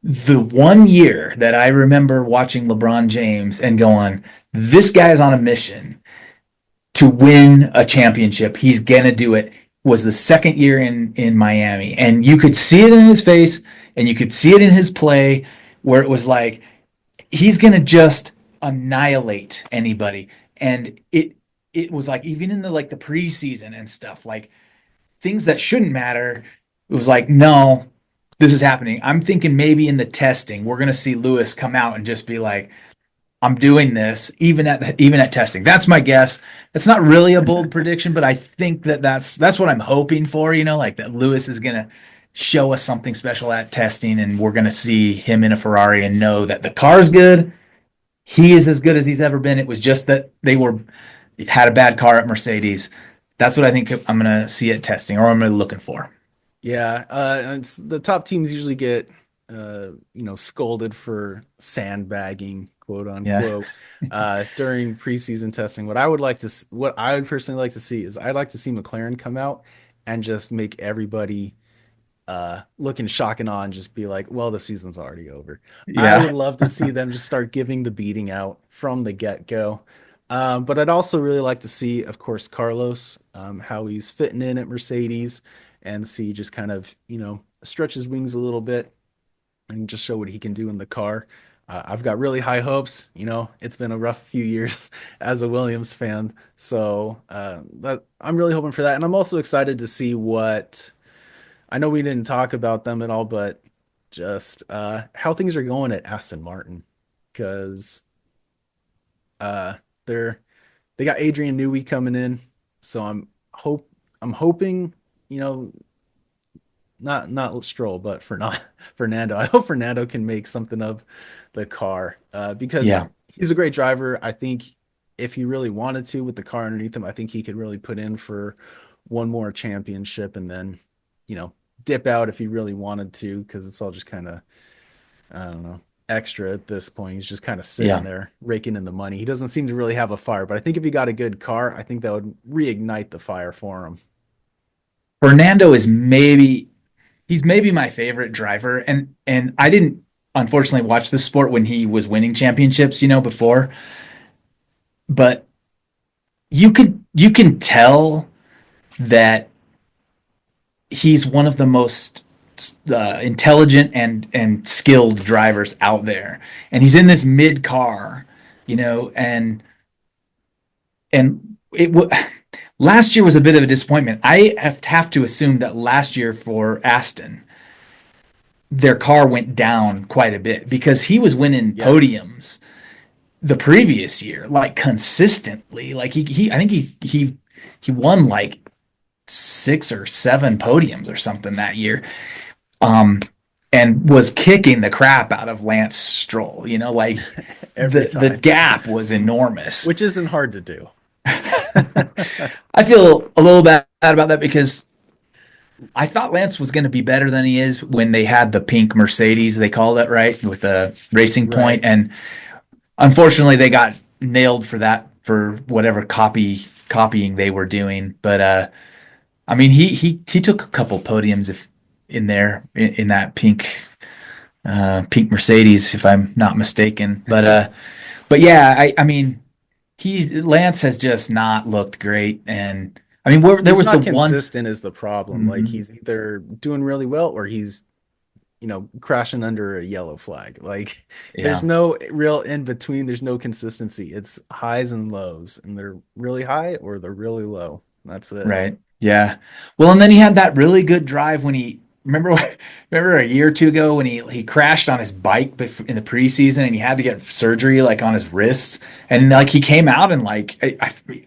the one year that I remember watching LeBron James and going, this guy's on a mission to win a championship. He's gonna do it. Was the second year in Miami, and you could see it in his face, and you could see it in his play, where it was like he's gonna just annihilate anybody. And it was like even in the like the preseason and stuff, like things that shouldn't matter. It was like no, this is happening. I'm thinking maybe in the testing, we're gonna see Lewis come out and just be like, I'm doing this even at testing. That's my guess. It's not really a bold prediction, but I think that's what I'm hoping for. Like that Lewis is gonna show us something special at testing, and we're gonna see him in a Ferrari and know that the car's good. He is as good as he's ever been. It was just that they had a bad car at Mercedes. That's what I think I'm gonna see at testing, or I'm really looking for. Yeah, the top teams usually get scolded for sandbagging, quote Yeah, unquote, during preseason testing. What I would personally like to see is I'd like to see McLaren come out and just make everybody look in shock and awe and just be like, well, the season's already over. I yeah, would love to see them just start giving the beating out from the get-go. But I'd also really like to see, of course, Carlos, how he's fitting in at Mercedes and see just kind of, stretch his wings a little bit and just show what he can do in the car. I've got really high hopes. It's been a rough few years as a Williams fan. So that I'm really hoping for that. And I'm also excited to see what I know we didn't talk about them at all, but just how things are going at Aston Martin because uh, they're they got Adrian Newey coming in, So I'm hoping, you know, not Stroll, but for not Fernando. I hope Fernando can make something of the car because Yeah. he's a great driver. I think if he really wanted to with the car underneath him, I think he could really put in for one more championship and then, you know, dip out if he really wanted to because it's all just kind of, I don't know, extra at this point. He's just kind of sitting Yeah. there raking in the money. He doesn't seem to really have a fire, but I think if he got a good car, I think that would reignite the fire for him. Fernando is maybe he's maybe my favorite driver, and I didn't unfortunately watch the sport when he was winning championships, before, but you can tell that he's one of the most intelligent and skilled drivers out there, and he's in this mid car, and last year was a bit of a disappointment. I have to assume that last year for Aston, their car went down quite a bit because he was winning Yes. podiums the previous year, like consistently. Like I think he won like 6 or 7 podiums or something that year. Um, and was kicking the crap out of Lance Stroll. Like Every the time, gap was enormous. which isn't hard to do. I feel a little bad about that because I thought Lance was going to be better than he is when they had the pink Mercedes, they called it, right, with a Racing Point, Right. and unfortunately they got nailed for that for whatever copying they were doing. But I mean, he took a couple podiums if in there in that pink Mercedes, if I'm not mistaken. But yeah, I mean, he Lance has just not looked great, and I mean, there He's was the not one. consistent is the problem. Like Mhm. he's either doing really well or he's, crashing under a yellow flag. Like there's Yeah. no real in between. There's no consistency. It's highs and lows, and they're really high or they're really low. That's it. Right. Yeah. Well, and then he had that really good drive when he remember remember a year or two ago when he crashed on his bike in the preseason and he had to get surgery like on his wrists and like he came out and like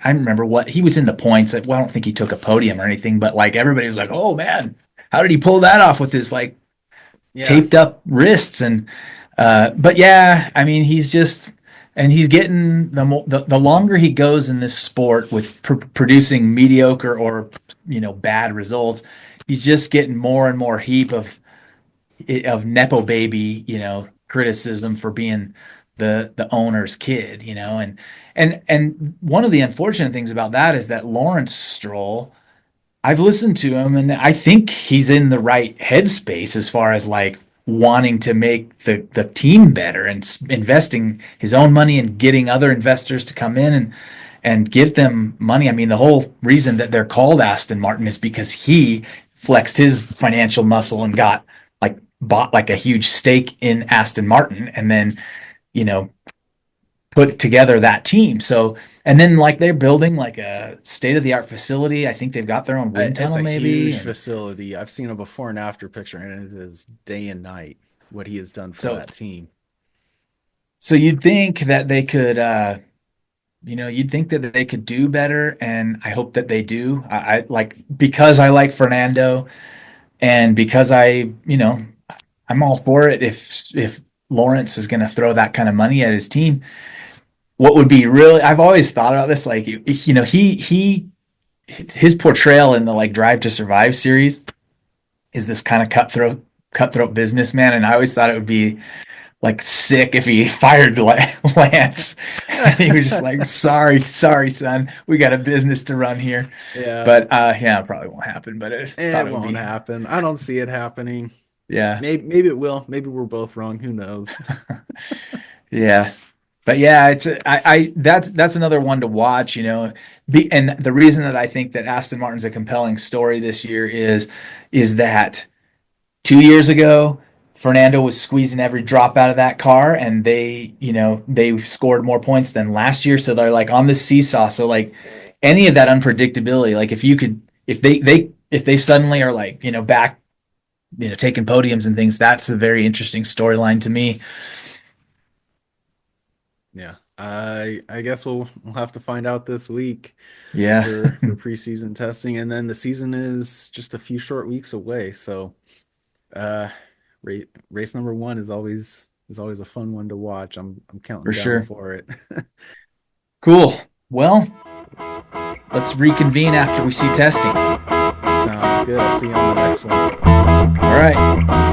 I remember what he was in the points. Well, I don't think he took a podium or anything, but like everybody was like, "Oh man, how did he pull that off with his like Yeah. taped up wrists?" And but yeah, I mean, he's just and he's getting the longer he goes in this sport with producing mediocre or bad results, he's just getting more and more heap of nepo baby criticism for being the owner's kid, and one of the unfortunate things about that is that Lawrence Stroll, I've listened to him and I think he's in the right headspace as far as like wanting to make the team better and investing his own money and getting other investors to come in and give them money. I mean, the whole reason that they're called Aston Martin is because he flexed his financial muscle and got like bought like a huge stake in Aston Martin and then, you know, put together that team. So, and then like they're building like a state of the art facility. I think they've got their own wind It's tunnel a maybe. huge And facility. I've seen a before and after picture, and it is day and night what he has done for so, that team. so you'd think that they could, you'd think that they could do better. And I hope that they do. I like, because I like Fernando and because I'm all for it. If Lawrence is going to throw that kind of money at his team, what would be really, I've always thought about this, like, his portrayal in the like Drive to Survive series is this kind of cutthroat businessman, and I always thought it would be like sick if he fired Lance and he was just like, sorry, son, we got a business to run here. Yeah, But yeah, it probably won't happen. But I thought it it would won't be, happen. I don't see it happening. yeah, Maybe it will. Maybe we're both wrong. Who knows? yeah. But yeah, that's another one to watch, and the reason that I think that Aston Martin's a compelling story this year is that 2 years ago, Fernando was squeezing every drop out of that car, and they scored more points than last year. So they're like on this seesaw. So like any of that unpredictability, like if they suddenly are like back taking podiums and things, that's a very interesting storyline to me. Yeah. I guess we'll have to find out this week Yeah, for preseason testing, and then the season is just a few short weeks away. So, uh, race number one is always a fun one to watch. I'm for counting down sure. for it. Cool. Well, let's reconvene after we see testing. All Sounds good. I'll see you on the next one. right.